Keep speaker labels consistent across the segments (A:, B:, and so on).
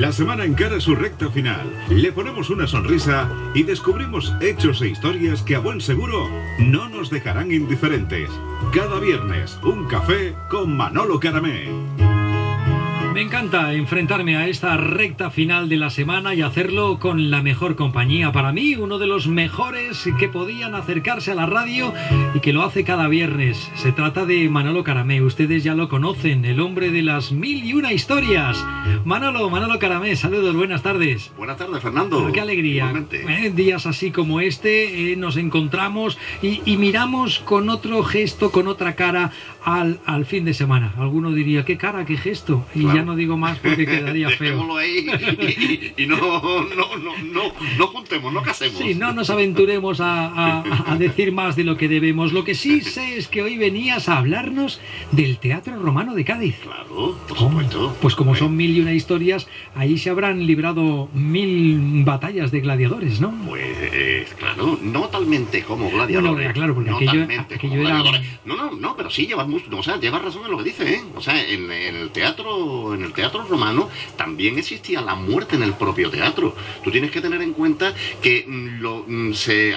A: La semana encara su recta final. Le ponemos una sonrisa y descubrimos hechos e historias que a buen seguro no nos dejarán indiferentes. Cada viernes, un café con Manolo Caramé.
B: Me encanta enfrentarme a esta recta final de la semana y hacerlo con la mejor compañía. Para mí, uno de los mejores que podían acercarse a la radio y que lo hace cada viernes. Se trata de Manolo Caramé. Ustedes ya lo conocen, el hombre de las 1001 historias. Manolo Caramé, saludos, buenas tardes.
C: Buenas tardes, Fernando.
B: Pero qué alegría. Días así como este nos encontramos y miramos con otro gesto, con otra cara al fin de semana. Alguno diría, ¿qué cara, qué gesto? Y claro, ya no digo más porque quedaría feo.
C: Dejémoslo ahí y no juntemos, no casemos.
B: Sí, no nos aventuremos a decir más de lo que debemos. Lo que sí sé es que hoy venías a hablarnos del Teatro Romano de Cádiz.
C: Claro, por supuesto.
B: Pues como son 1001 historias, ahí se habrán librado 1000 batallas de gladiadores, ¿no?
C: Pues claro, no talmente como gladiadores.
B: Bueno, claro, porque
C: no
B: aquello era...
C: No, pero sí llevas mucho, o sea, llevas razón en lo que dices, ¿eh? O sea, en el teatro romano también existía la muerte en el propio teatro. Tú tienes que tener en cuenta que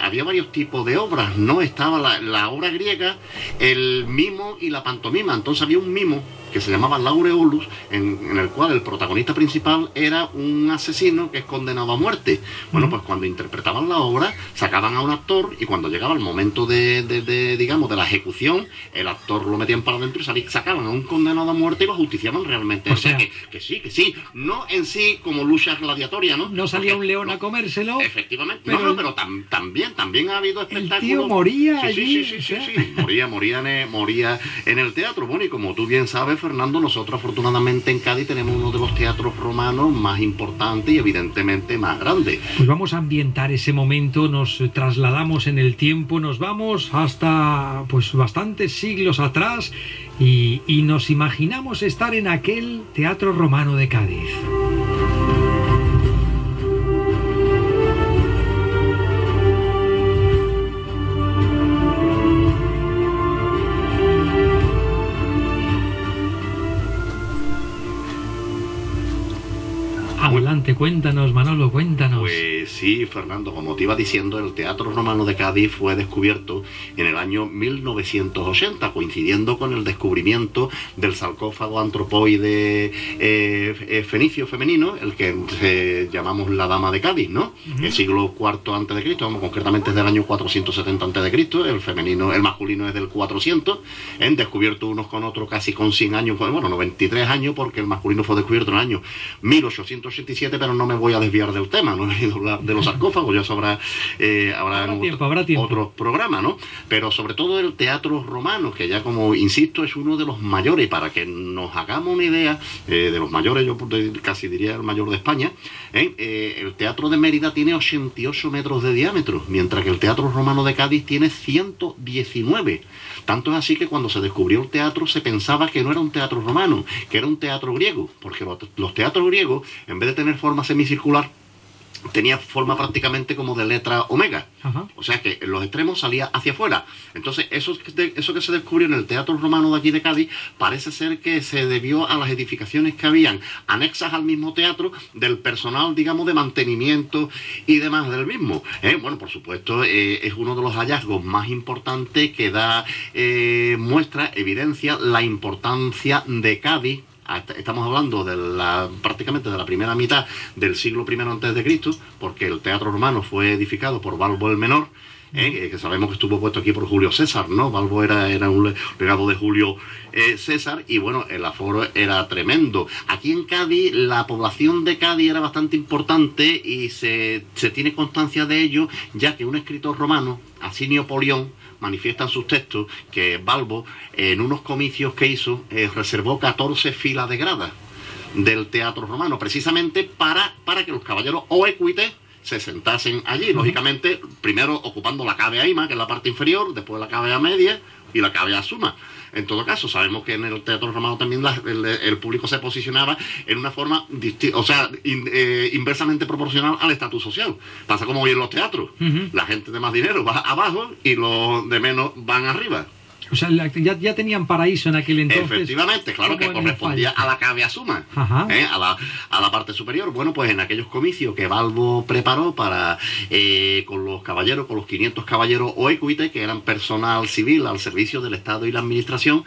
C: había varios tipos de obras, ¿no? Estaba la obra griega, el mimo y la pantomima. Entonces había un mimo que se llamaba Laureolus, en el cual el protagonista principal era un asesino que es condenado a muerte. Bueno, pues cuando interpretaban la obra, sacaban a un actor y cuando llegaba el momento digamos, de la ejecución, el actor lo metían para adentro y sacaban a un condenado a muerte y lo justiciaban realmente. O sea, que sí. No en sí como lucha gladiatoria, ¿no?
B: No salía un león a comérselo.
C: Efectivamente. Pero también ha habido espectáculos.
B: El tío moría allí.
C: Sí. Moría en el teatro. Bueno, y como tú bien sabes, Fernando, nosotros afortunadamente en Cádiz tenemos uno de los teatros romanos más importantes y evidentemente más grandes.
B: Pues vamos a ambientar ese momento, nos trasladamos en el tiempo, nos vamos hasta pues bastantes siglos atrás y nos imaginamos estar en aquel Teatro Romano de Cádiz. Adelante, cuéntanos, Manolo, cuéntanos.
C: Pues sí, Fernando, como te iba diciendo, el Teatro Romano de Cádiz fue descubierto en el año 1980, coincidiendo con el descubrimiento del sarcófago antropoide fenicio femenino, el que llamamos la Dama de Cádiz, ¿no? El siglo IV antes de Cristo, concretamente es del año 470 antes de Cristo, el masculino es del 400, descubierto unos con otros casi con 100 años, bueno, 93 años, porque el masculino fue descubierto en el año 1887, pero no me voy a desviar del tema, no he ido a hablar de los sarcófagos, ya sabrá, habrá tiempo. Otros programas, ¿no? Pero sobre todo el teatro romano, que ya como insisto es uno de los mayores, para que nos hagamos una idea de los mayores, yo casi diría el mayor de España, el teatro de Mérida tiene 88 metros de diámetro, mientras que el Teatro Romano de Cádiz tiene 119. Tanto es así que cuando se descubrió el teatro se pensaba que no era un teatro romano, que era un teatro griego, porque los teatros griegos, en vez de tener forma semicircular, tenía forma prácticamente como de letra omega. Ajá. O sea que en los extremos salía hacia afuera. Entonces eso que se descubrió en el Teatro Romano de aquí de Cádiz parece ser que se debió a las edificaciones que habían anexas al mismo teatro del personal, digamos, de mantenimiento y demás del mismo. Bueno, por supuesto, es uno de los hallazgos más importantes que da evidencia la importancia de Cádiz. Estamos hablando prácticamente de la primera mitad del siglo I antes de Cristo, porque el teatro romano fue edificado por Balbo el Menor, que sabemos que estuvo puesto aquí por Julio César, ¿no? Balbo era un legado de Julio César, y bueno, el aforo era tremendo. Aquí en Cádiz, la población de Cádiz era bastante importante y se tiene constancia de ello, ya que un escritor romano, Asinio Polión, manifiesta en sus textos que Balbo, en unos comicios que hizo, reservó 14 filas de gradas del teatro romano, precisamente para que los caballeros o equites se sentasen allí, lógicamente, primero ocupando la cavea ima, que es la parte inferior, después la cavea media y la cavea suma. En todo caso, sabemos que en el teatro romano también el público se posicionaba en una forma inversamente proporcional al estatus social. Pasa como hoy en los teatros. La gente de más dinero va abajo y los de menos van arriba.
B: O sea, ya tenían paraíso en aquel entonces.
C: Efectivamente, claro, que correspondía a la cavea suma, a la parte superior. Bueno, pues en aquellos comicios que Balbo preparó para con los caballeros, con los 500 caballeros o equite, que eran personal civil al servicio del Estado y la Administración,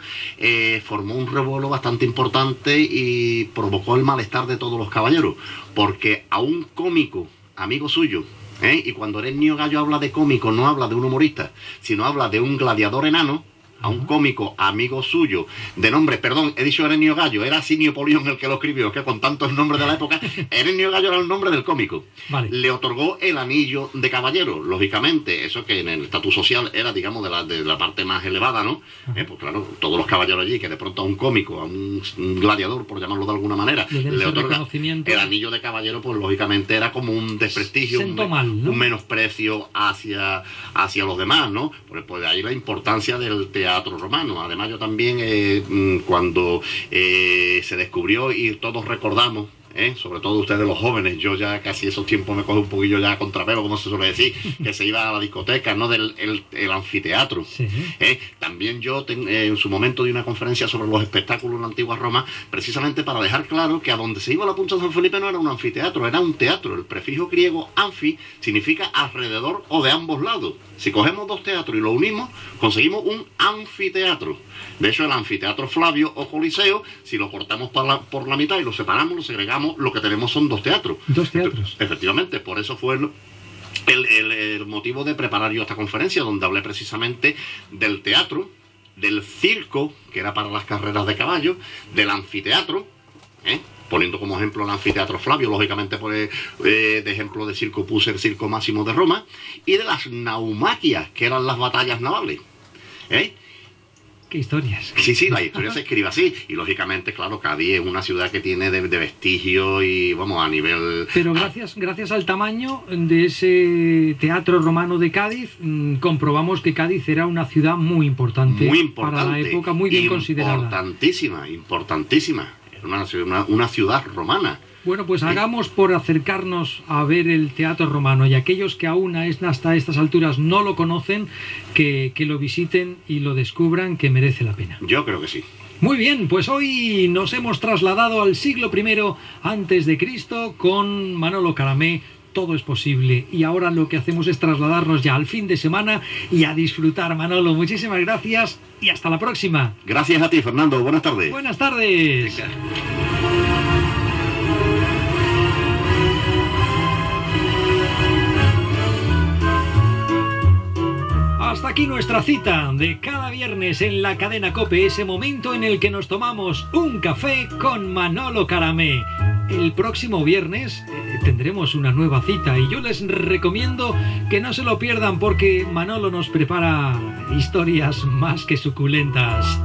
C: formó un revuelo bastante importante y provocó el malestar de todos los caballeros, porque a un cómico, amigo suyo, y cuando Herenio Gallo habla de cómico, no habla de un humorista, sino habla de un gladiador enano, a un cómico amigo suyo, de nombre, perdón, he dicho Herenio Gallo, era Asinio Polión el que lo escribió, que con tantos nombres de la época, Herenio Gallo era el nombre del cómico. Vale. Le otorgó el anillo de caballero, lógicamente, eso que en el estatus social era, digamos, de la parte más elevada, ¿no? Pues claro, todos los caballeros allí, que de pronto a un cómico, a un gladiador, por llamarlo de alguna manera, le otorga el anillo de caballero, pues lógicamente era como un desprestigio, un menosprecio hacia los demás, ¿no? Pues de ahí la importancia del teatro romano. Además, yo también, cuando se descubrió, y todos recordamos, sobre todo ustedes los jóvenes, yo ya casi esos tiempos me coge un poquillo ya a contrapelo, como se suele decir, que se iba a la discoteca, ¿no? El anfiteatro. Sí. También yo en su momento di una conferencia sobre los espectáculos en la antigua Roma, precisamente para dejar claro que a donde se iba la Punta de San Felipe no era un anfiteatro, era un teatro. El prefijo griego anfi significa alrededor o de ambos lados. Si cogemos dos teatros y lo unimos, conseguimos un anfiteatro. De hecho, el anfiteatro Flavio o Coliseo, si lo cortamos por la mitad y lo separamos, lo segregamos, lo que tenemos son dos teatros.
B: Dos teatros.
C: Efectivamente, por eso fue el motivo de preparar yo esta conferencia, donde hablé precisamente del teatro, del circo, que era para las carreras de caballos, del anfiteatro, poniendo como ejemplo el anfiteatro Flavio, lógicamente de ejemplo de circo puse el Circo Máximo de Roma, y de las naumaquias, que eran las batallas navales.
B: ¿Qué historias?
C: Sí, la historia se escribe así. Y lógicamente, claro, Cádiz es una ciudad que tiene de vestigio y, vamos, a nivel...
B: Pero gracias al tamaño de ese teatro romano de Cádiz, comprobamos que Cádiz era una ciudad muy importante para la época, muy bien considerada.
C: Importantísima. Era una ciudad romana.
B: Bueno, pues hagamos por acercarnos a ver el teatro romano, y aquellos que aún hasta estas alturas no lo conocen, que lo visiten y lo descubran, que merece la pena.
C: Yo creo que sí.
B: Muy bien, pues hoy nos hemos trasladado al siglo I a.C. con Manolo Caramé. Todo es posible, y ahora lo que hacemos es trasladarnos ya al fin de semana y a disfrutar. Manolo, muchísimas gracias y hasta la próxima.
C: Gracias a ti, Fernando. Buenas tardes.
B: Buenas tardes. Venga. Hasta aquí nuestra cita de cada viernes en la cadena COPE, ese momento en el que nos tomamos un café con Manolo Caramé. El próximo viernes tendremos una nueva cita y yo les recomiendo que no se lo pierdan, porque Manolo nos prepara historias más que suculentas.